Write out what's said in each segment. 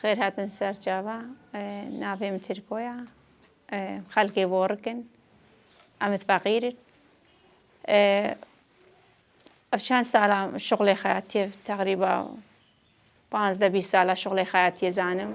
خير هاتن سرچاوا نافهم تركويا خلقي بوركن أمت فقير أفشان سالة شغل خياتي تقريبا 15-20 سالة شغل خياتي زانم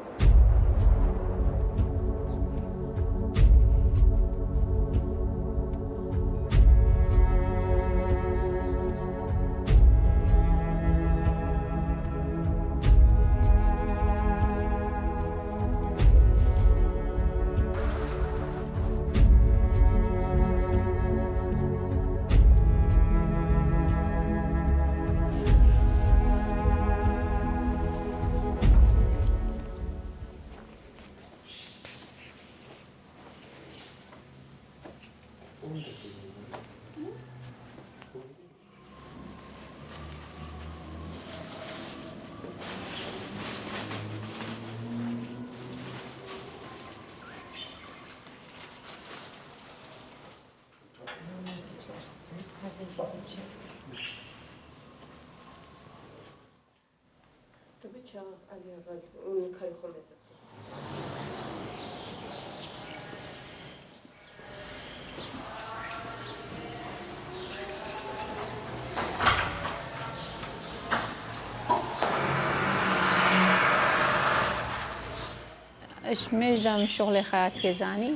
إيش ميجدا من شغل خياتي زاني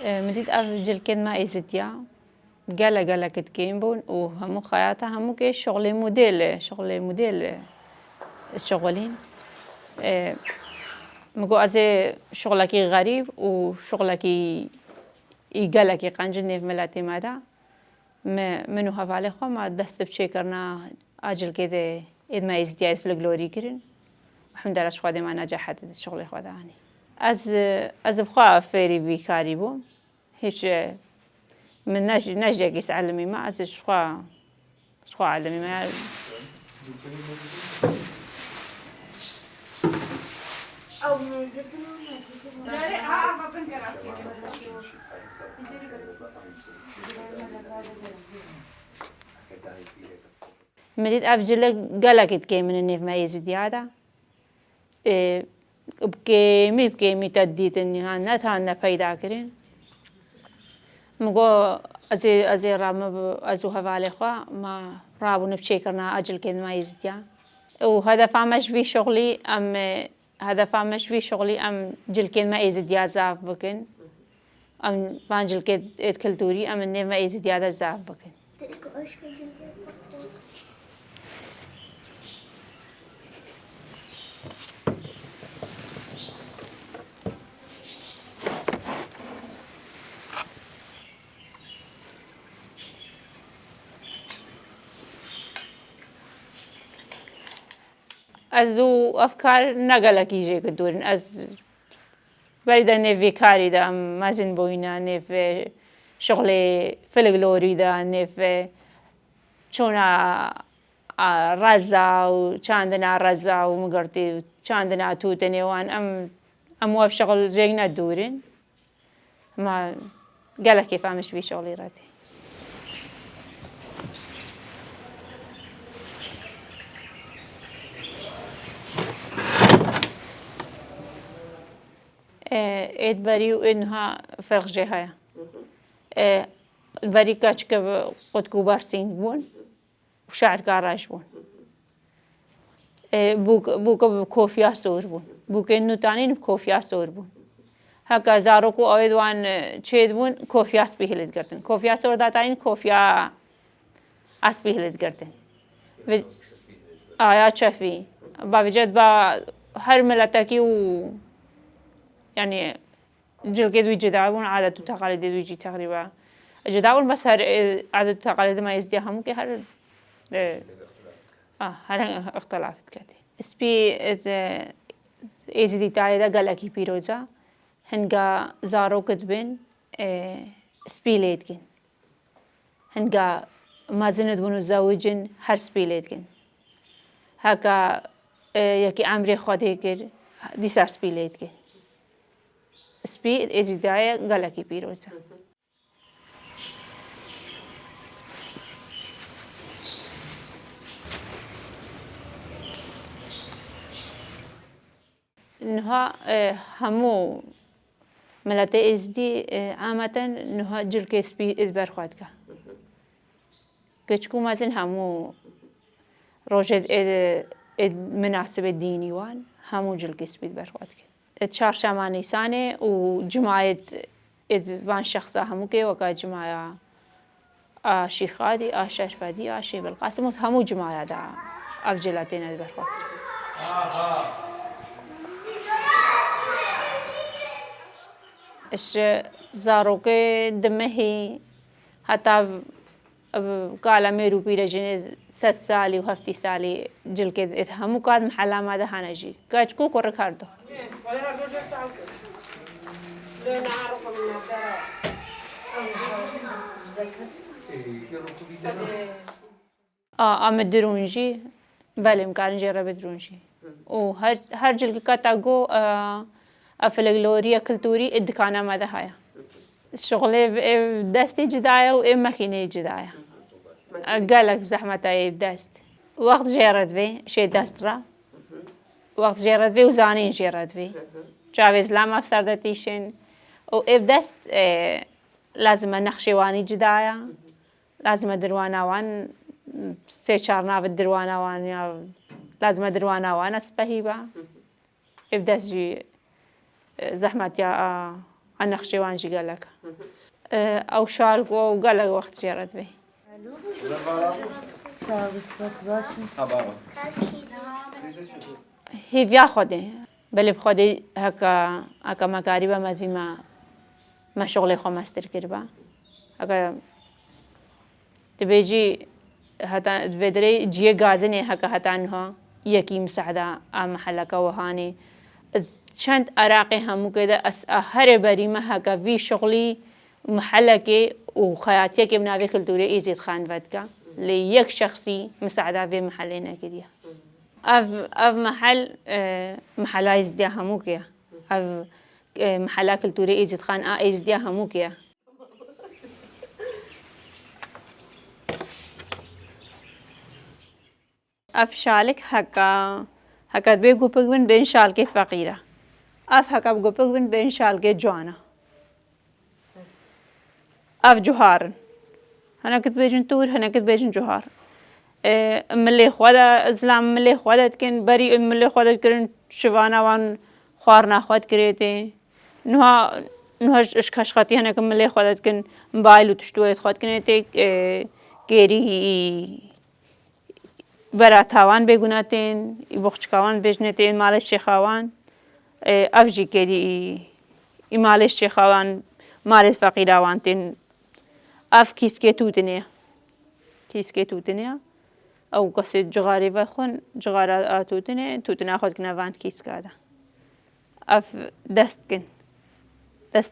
مديد أفجل كد ما إزديا قلا كد كيمبون وهمو خياتها همو كي شغل موديل الشغلين مقو أزي شغلكي غريب وشغلكي يقلكي قنجني في ملاتي مادا منو هفالي خو ما دست بشي كرنا أجل كده إذ ما إزديا في الجلوري كرين الحمد لله شخوادي ما نجحت الشغل خواداني از بخوا فيري بيكاري بو هيش من نجي كيس علمي ما از شخوا علمي ما أو مديد أبجل قلقت كي من النيف ما يزيد هذا بكيمي تديت إني هانا پیدا کرین مگو از رام ازو حواله خوا ما رابو نبچه کرنا اجل که ما يزديا و هدفامش في شغلي ام جل که ما يزديا زاف بکن ام بانجل که اتكلتوري ام نه ما يزديا زاف بکن از دو أفكار نقلك يجي كدورين از بريدة نيفي كاري دا مازن بوينا نيفي شغلي فلقلوري دا نيفي شونا رزا و چاندنا رزا و مقرتي چاندنا توتني وان أم وف شغل جينا دورين ما قالك كيف عمش في شغلي راتي إيد بريو إنها فرق جهة البري كاتش قد كبار سين بون وشعر كاراج بون بوك بكوفيا سور بون بوك إنه تانين بكوفيا سور بون هكا زاروكو أويدوان تشيد بون كوفيا سبيهلت كرتن كوفيا سور داتين كوفيا أسبيهلت كرتن يا شافي بوجد با هر ملتكي و يعني جلقيد ويجي داون عادة وتقاليد ويجي تقريبا جداول بس هر عادة وتقاليد ما يزديها ممكن هر اختلافات كده سبي إيزدي تاعي ده قالكي بيروزا هنگا زارو كتبين سبي ليتكن هنگا مازند بنو زوجين هر سبي ليتكن هكا يكي عمري خودي كر دي سر سبي ليتكن سبي إجداء غلقي بيروزا نها همو ملت ازدی عامتا نها جلک سپی ادبر خواهد که کچکو مازن همو روجد مناسب دینی وان همو جلک سپی ادبر خواهد که چهارشنبه نیسانه و جمعه وان شخصا همو که وکا جمعه شیخادی شرفادی شیخ القاسم همو جمعه دا افجلاتين ادبر خواهد اش زاروك دمهي حتى قال ميرو بيرجين 6 سالي و7 سالي جلك همو قاد محلا ما ده هنجي كاجكو كوركاردو ام درونجي بله مكان جرب درونجي و هر جلك كاتاغو افلغلوريا كلتوري الدكانه ما ده هيا شغلي دستي جدايه و ماكينه جدايه قالك زحمه اي دست وقت جرد في شي دسترا وقت جرد في وزانين جرد في جاوز لما بسردتيشن و دست لازم نقشواني جدايه لازم دروانه وان سه چارنا بدروانه وان یا لازم دروانه وان اسبهيبه دست جي زحمت يا النقشوان جي قالك او شالك و قالك وقت جرد في هي فيا خودي بل بخودي هكا مكاربه مدفي ما شغلي خو ماستر كربا هكا تبيجي هتا تفدري جي غازني هكا هتا انها يكي مساعده محلك وهاني چند عراقي همو كده هر بريمه هكا في شغلي محلك وخياتيك بنابي كلتوري يزيد خان فتكا ليك شخصي مساعده في محلنا كده اف محل محلا يزديا همو كده اف محلا كلتوري يزيد خان يزديا همو كده اف شالك هكا بيجو بين بين شالك فقيره اف هكا بيجو بين شالك جوانا اف جوهار انا كنت بيجن تور هنا كنت بيجن جوهار ملي خوادا اسلام ملي خوادا كن بري ملي خوادا كن شوانا وان خوارنا خواد كريتي نها اشكاشخاتي هنا كن ملي خوادا كن موبايل وتشتوي خواد كنيتي كيري براتاوان بيجوناتين يبخشكاوان بيجنتين مال الشيخاوان افجي كيري مال الشيخاوان مال فقيراوانتين اف كيسكي توتنيا او قصد جغاري بخون جغارة توتنا خود كنا وان كيس كادا اف دست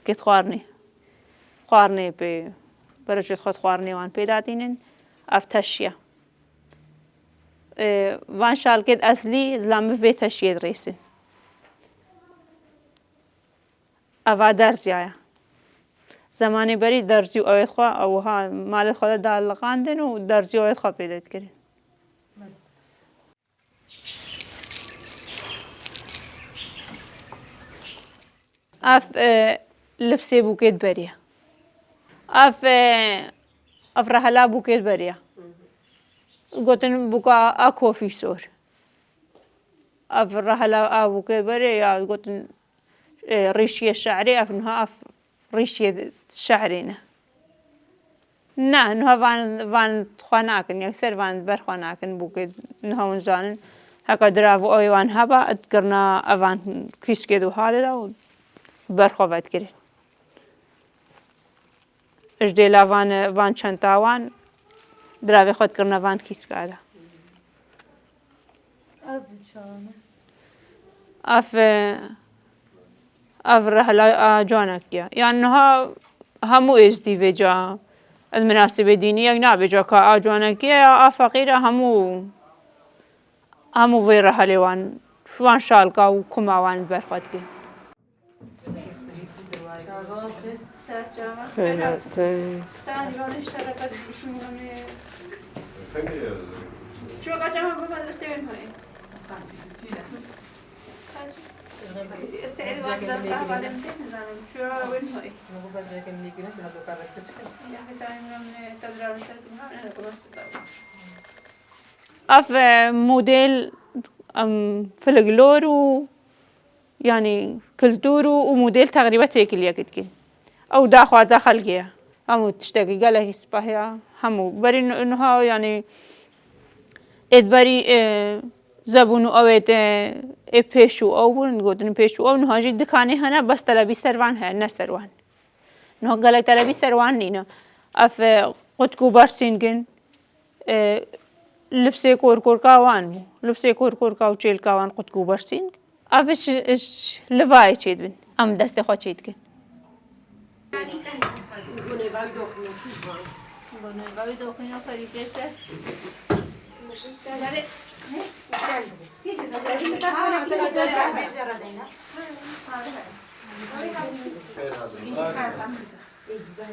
كت خوارني برجت خود خوارني وان بيداتينن اف تشيا وان شالكت اصلي زلام في تشيا دريسن اوا درجايا زمانی بری درجی اوید خواه او ها مال خود دال لقاندن و درجی اوید خواه پیدات کرد. اف لبسی بوکید بریا. اف رحلا بوکید بریا. گوتن بوکا کافی سور. اف رحلا بوکید بریا گوتن ریشی شعری افنها اف ريشي شعرينا نه وان خواناكن يكسر وان برخواناكن بوكد نها ونزانن هكا درافو اوي وان هبا اتقرنا اوان كيس كدو هذا و برخوات كري اجديلا وان چنتاوان درافي خود کرنا وان كيس كادا اف رحلة جانك يعني انها همو ازدي وجا المناسبة دينية نابجا كا جانك يا فقيرة همو في رحلة وان شالكا وكما وان برخوتك شو قاعد جامعة بمدرسة وين هاي؟ اف موديل فلقلورو يعني كلتورو وموديل تقريبا هيك اللي كتكين او داخوازا خلقيها همو تشتاقي قالها سباهيا همو بري انها يعني ادبري زبونو اويت بيشو او نقول بيشو او نهاجي دكاني هنا بس تلبي سروان هي نسروان نها قالها تلبي سروان نينا اف قد بارسينجن لبسي كور كاوان لبسي كور كاو تشيل كاوان قد بارسينج افش اش لفاي تشيد بن ام دست خو تشيد كن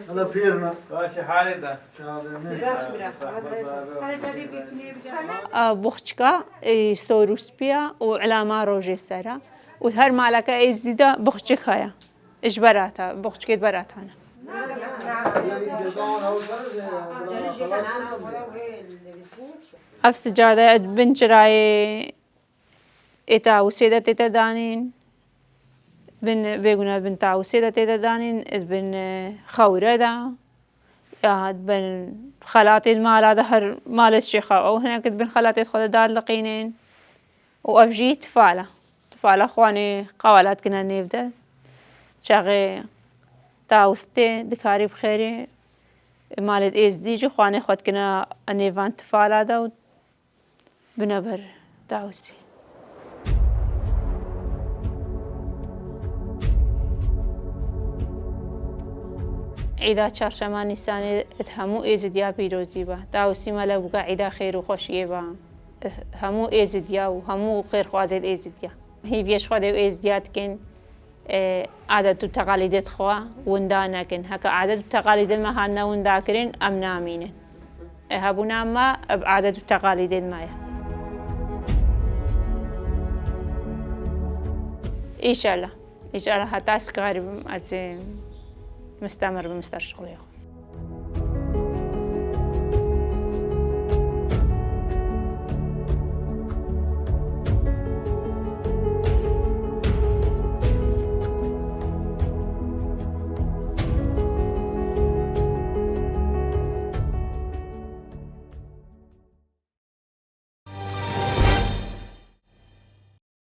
هلا بيرنا باشه حالته بوخشكا سوروسبيا وعلامة روجي سارة وهر مالكا ازيدا بوخشكايا ايش براتها بوخشكيت براتها اف سجادة بن جراي اتا وسيدة تيتا دانين بن بيقولنا بن تاو سيدة تيتا دانين بن خورة دا يا بن خالاتي المال هذا هر مال الشيخة أو هناك بن خالاتي خذ دار لقينين وأفجي تفالة أخواني قوالات كنا نبدأ شاغي تاوستي دكاري بخيري مالت إيز ديجي أخواني خد كنا نيفان تفالة دا بنبر تاوستي عيدا چهارشنبه نیسان همو ایزدیا پیروزی با داوسی مالا بگا عيدا خیر و خوشیه با همو ایزدیا و همو خیر خوازد ایزدیا هی بیش خواده و ایزدیات کن عادت و تقالیدت خوا وندا نکن هکا عادت و تقالید المهان وندا کرن ام نامینن هبونا ما عادت و تقالید المایا إن شاء الله حتى أسكاري از مستمر بمستر شغلي